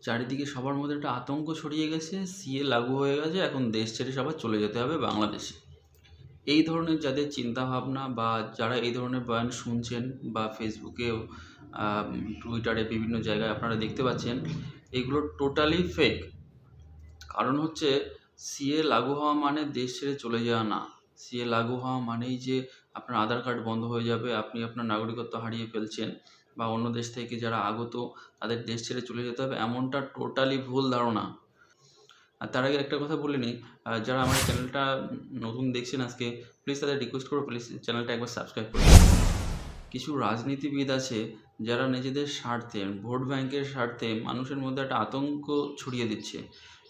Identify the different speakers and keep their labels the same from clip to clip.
Speaker 1: চারিদিকে সবার মধ্যে একটা আতঙ্ক ছড়িয়ে গেছে, সিএ লাগু হয়ে গেছে, এখন দেশ ছেড়ে সবার চলে যেতে হবে বাংলাদেশে। এই ধরনের যাদের চিন্তাভাবনা বা যারা এই ধরনের বয়ান শুনছেন বা ফেসবুকেও টুইটারে বিভিন্ন জায়গায় আপনারা দেখতে পাচ্ছেন, এগুলো টোটালি ফেক। কারণ হচ্ছে সিএ লাগু হওয়া মানে দেশ ছেড়ে চলে যাওয়া না। সিএ লাগু হওয়া মানেই যে আপনার আধার কার্ড বন্ধ হয়ে যাবে, আপনি আপনার নাগরিকত্ব হারিয়ে ফেলছেন, বা অন্য দেশ থেকে যারা আগত তাদের দেশ ছেড়ে চলে যেতে হবে, এমনটা টোটালি ভুল ধারণা। আর তার আগে একটা কথা বলে নিই, যারা আমার চ্যানেলটা নতুন দেখছেন আজকে, প্লিজ তাদের রিকোয়েস্ট করবো প্লিজ চ্যানেলটা একবার সাবস্ক্রাইব করে দিন। কিছু রাজনীতিবিদ আছে যারা নিজেদের স্বার্থে, ভোট ব্যাংকের স্বার্থে মানুষের মধ্যে একটা আতঙ্ক ছড়িয়ে দিচ্ছে,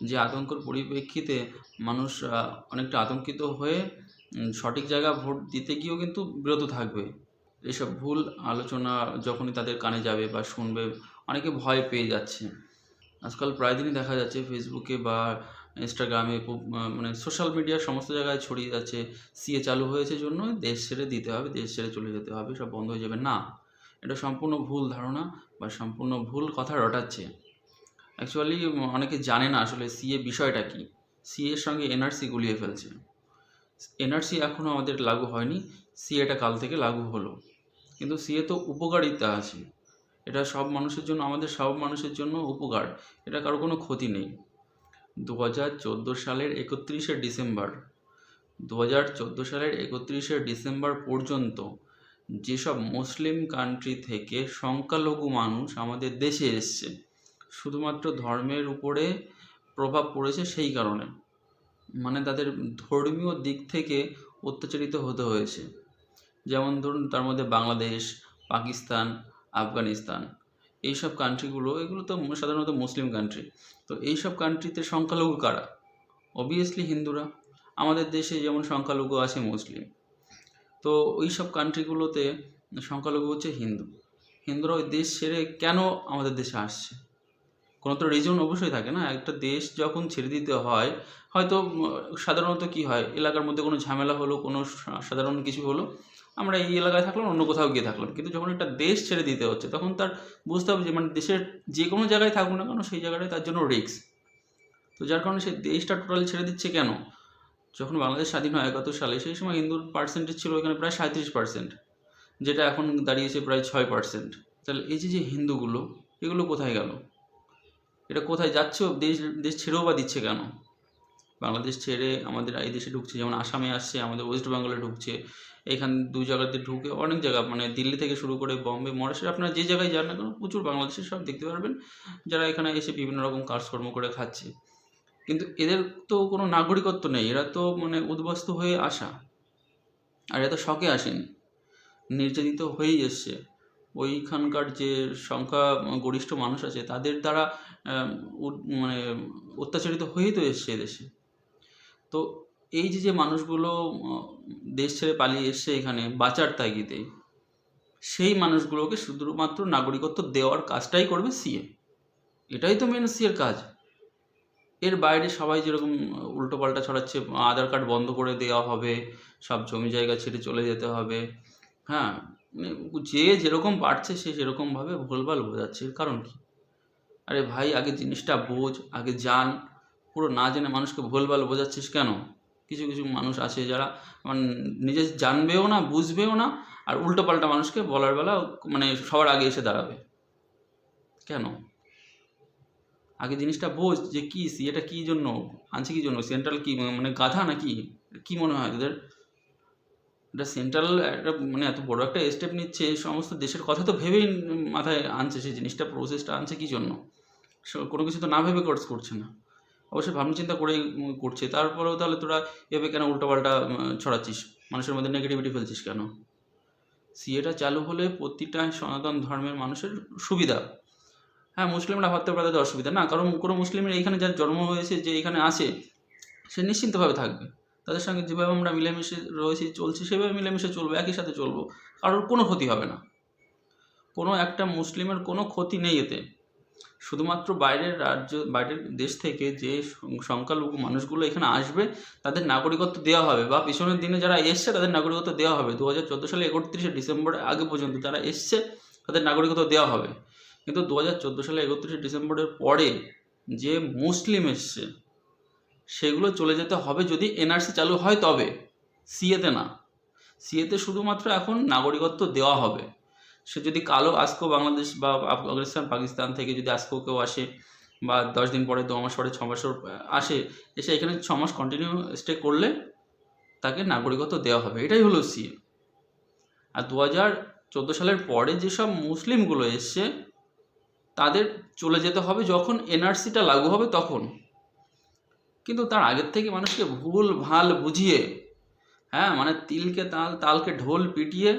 Speaker 1: যে আতঙ্কর পরিপ্রেক্ষিতে মানুষ অনেকটা আতঙ্কিত হয়ে সঠিক জায়গায় ভোট দিতে গিয়েও কিন্তু বিরত থাকবে। এসব ভুল আলোচনা যখনই তাদের কানে যাবে বা শুনবে, অনেকে ভয় পেয়ে যাচ্ছে। আজকাল প্রায় দিনই দেখা যাচ্ছে ফেসবুকে বা ইনস্টাগ্রামে মানে সোশ্যাল মিডিয়ার সমস্ত জায়গায় ছড়িয়ে যাচ্ছে, সিএ চালু হয়েছে জন্য দেশ ছেড়ে দিতে হবে, দেশ ছেড়ে চলে যেতে হবে, সব বন্ধ হয়ে যাবে। না, এটা সম্পূর্ণ ভুল ধারণা বা সম্পূর্ণ ভুল কথা রটাচ্ছে। অ্যাকচুয়ালি অনেকে জানে না আসলে সিএ বিষয়টা কী। সিএর সঙ্গে এনআরসি গুলিয়ে ফেলছে। এনআরসি এখনও আমাদের লাগু হয়নি, সিএটা কাল থেকে লাগু হলো। কিন্তু সিএ তো উপকারিতা আছে, এটা সব মানুষের জন্য, আমাদের সব মানুষের জন্য উপকার, এটা কারো কোনো ক্ষতি নেই। 2014 সালের 31শে ডিসেম্বর 2014 সালের 31শে ডিসেম্বর পর্যন্ত যেসব মুসলিম কান্ট্রি থেকে সংখ্যালঘু মানুষ আমাদের দেশে এসছে, শুধুমাত্র ধর্মের উপরে প্রভাব পড়েছে সেই কারণে, মানে তাদের ধর্মীয় দিক থেকে অত্যাচারিত হতে হয়েছে। যেমন ধরুন, তার মধ্যে বাংলাদেশ, পাকিস্তান, আফগানিস্তান, এইসব কান্ট্রিগুলো, এগুলো তো সাধারণত মুসলিম কান্ট্রি। তো এইসব কান্ট্রিতে সংখ্যালঘু কারা? অবভিয়াসলি হিন্দুরা। আমাদের দেশে যেমন সংখ্যালঘু আছে মুসলিম, তো ওই সব কান্ট্রিগুলোতে সংখ্যালঘু হচ্ছে হিন্দু। হিন্দুরা ওই দেশ ছেড়ে কেন আমাদের দেশে আসছে? কোনো তো রিজন অবশ্যই থাকে না। একটা দেশ যখন ছেড়ে দিতে হয়, হয়তো সাধারণত কি হয়, এলাকার মধ্যে কোনো ঝামেলা হলো, কোনো সাধারণ কিছু হলো, আমরা এই এলাকায় থাকলাম, অন্য কোথাও গিয়ে থাকলাম। কিন্তু যখন একটা দেশ ছেড়ে দিতে হচ্ছে, তখন তার বুঝতে হবে যে মানে দেশের যে কোনো জায়গায় থাকুক না কেন, সেই জায়গাটায় তার জন্য রিস্ক। তো যার কারণে সেই দেশটা টোটালি ছেড়ে দিচ্ছে কেন? যখন বাংলাদেশ স্বাধীন হয় 71 সালে, সেই সময় হিন্দুর পার্সেন্টেজ ছিল এখানে প্রায় 37%, যেটা এখন দাঁড়িয়েছে প্রায় 6%। তাহলে এই যে হিন্দুগুলো, এগুলো কোথায় গেল? এটা কোথায় যাচ্ছেও, দেশ দেশ ছেড়েও বা দিচ্ছে কেন? বাংলাদেশ ছেড়ে আমাদের এই দেশে ঢুকছে, যেমন আসামে আসছে, আমাদের ওয়েস্ট বেঙ্গলে ঢুকছে, এখানে দু জায়গাতে ঢুকে অনেক জায়গা, মানে দিল্লি থেকে শুরু করে বম্বে, মহারাষ্ট্র, আপনারা যে জায়গায় যান না কেন, প্রচুর বাংলাদেশের সব দেখতে পারবেন যারা এখানে এসে বিভিন্ন রকম কাজকর্ম করে খাচ্ছে। কিন্তু এদের তো কোনো নাগরিকত্ব নেই, এরা তো মানে উদ্বাস্তু হয়ে আসা, আর এরা তো শখে আসেনি, নির্যাতিত হয়েই এসছে। ওইখানকার যে সংখ্যা গরিষ্ঠ মানুষ আছে তাদের দ্বারা মানে অত্যাচারিত হয়েই তো এসছে এদেশে। তো এই যে মানুষগুলো দেশ ছেড়ে পালিয়ে এসছে এখানে বাঁচার তাগিদে, সেই মানুষগুলোকে শুধুমাত্র নাগরিকত্ব দেওয়ার কাজটাই করবে সিএ। এটাই তো মেন সিএর কাজ। এর বাইরে সবাই যেরকম উল্টোপাল্টা ছড়াচ্ছে, আধার কার্ড বন্ধ করে দেওয়া হবে, সব জমি জায়গা ছেড়ে চলে যেতে হবে, হ্যাঁ, মানে যে যেরকম পারছে সে সেরকমভাবে ভুলভাল বোঝাচ্ছে। এর কারণ কি? আরে ভাই, আগে জিনিসটা বোঝ, আগে জান। পুরো না জেনে মানুষকে ভুলভাল বোঝাচ্ছিস কেন? কিছু কিছু মানুষ আছে যারা মানে নিজে জানবেও না, বুঝবেও না, আর উল্টোপাল্টা মানুষকে বলার বেলা মানে সবার আগে এসে দাঁড়াবে। কেন? আগে জিনিসটা বোঝ যে কি এটা কী জন্য আনছে, কী জন্য সেন্ট্রাল, কি মানে গাধা নাকি? কি মনে হয় তোদের? এটা সেন্ট্রাল একটা মানে এত বড় একটা স্টেপ নিচ্ছে, সমস্ত দেশের কথা তো ভেবেই মাথায় আনছে, সেই জিনিসটা প্রসেসটা আনছে কী জন্য? কোনো কিছু তো না ভেবে করছে না, অবশ্যই ভাবনা চিন্তা করেই করছে। তারপরেও তাহলে তোরা এভাবে কেন উল্টোপাল্টা ছড়াচ্ছিস, মানুষের মধ্যে নেগেটিভিটি ফেলছিস কেন? সিএটা চালু হলে প্রতিটা সনাতন ধর্মের মানুষের সুবিধা। হ্যাঁ, মুসলিমরা ভাবতে পারে তাদের অসুবিধা না, কারণ কোনো মুসলিমের এইখানে যার জন্ম হয়েছে, যে এখানে আছে, সে নিশ্চিন্তভাবে থাকবে। তাদের সঙ্গে যেভাবে আমরা মিলেমিশে রয়েছি, চলছি, সেভাবে মিলেমিশে চলবো, একই সাথে চলবো, কারোর কোনো ক্ষতি হবে না। কোনো একটা মুসলিমের কোনো ক্ষতি নেই এতে। শুধুমাত্র বাইরের রাজ্য, বাইরের দেশ থেকে যে সংখ্যালঘু মানুষগুলো এখানে আসবে, তাদের নাগরিকত্ব দেওয়া হবে, বা পিছনের দিনে যারা এসছে তাদের নাগরিকত্ব দেওয়া হবে। 2014 সালে 31শে ডিসেম্বর আগে পর্যন্ত যারা এসছে তাদের নাগরিকত্ব দেওয়া হবে। কিন্তু 2014 সালে 31শে ডিসেম্বরের পরে যে মুসলিম এসছে সেগুলো চলে যেতে হবে যদি এনআরসি চালু হয়, তবে সিএতে না। সিএতে শুধুমাত্র এখন নাগরিকত্ব দেওয়া হবে। সে যদি কালো আসকেও বাংলাদেশ বা আফগানিস্তান পাকিস্তান থেকে যদি আসকেও কেউ আসে, বা 10 দিন পরে, 2 মাস পরে, 6 মাস আসে, এসে এখানে 6 মাস কন্টিনিউ স্টে করলে তাকে নাগরিকত্ব দেওয়া হবে। এটাই হলো সিএ। আর 2014 সালের পরে যেসব মুসলিমগুলো এসছে তাদের চলে যেতে হবে যখন এনআরসিটা লাগু হবে তখন। কিন্তু তার আগের থেকে মানুষকে ভুল ভাল বুঝিয়ে, হ্যাঁ, মানে তিলকে তাল, তালকে ঢোল পিটিয়ে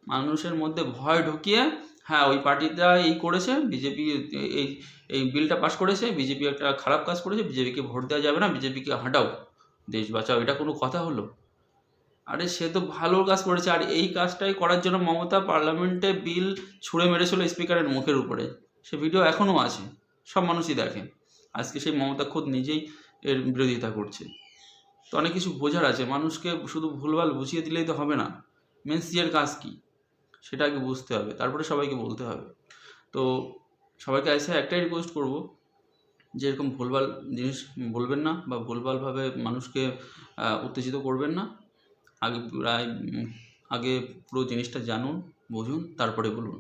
Speaker 1: মানুষের মধ্যে ভয় ঢুকিয়ে, হ্যাঁ ওই পার্টিটা এই করেছে, বিজেপি এই এই বিলটা পাস করেছে, বিজেপি একটা খারাপ কাজ করেছে, বিজেপিকে ভোট দেওয়া যাবে না, বিজেপিকে হাঁটাও, দেশ বাঁচাও, এটা কোনো কথা হলো? আরে সে তো ভালো কাজ করেছে। আর এই কাজটাই করার জন্য মমতা পার্লামেন্টে বিল ছুঁড়ে মেরেছিল স্পিকারের মুখের উপরে। সে ভিডিও এখনও আছে, সব মানুষই দেখে। আজকে সেই মমতা খোদ নিজেই এর বিরোধিতা করছে। তো অনেক কিছু বোঝার আছে, মানুষকে শুধু ভুলভাল বুঝিয়ে দিলেই তো হবে না। মেন সিএর কাজ কী সেটা আগে বুঝতে হবে, তারপরে সবাইকে বলতে হবে। তো সবাইকে এসে একটাই রিকোয়েস্ট করব যে এরকম ভুলভাল জিনিস বলবেন না, বা ভুলভালভাবে মানুষকে উত্তেজিত করবেন না। আগে পুরো জিনিসটা জানুন, বুঝুন, তারপরে বলুন।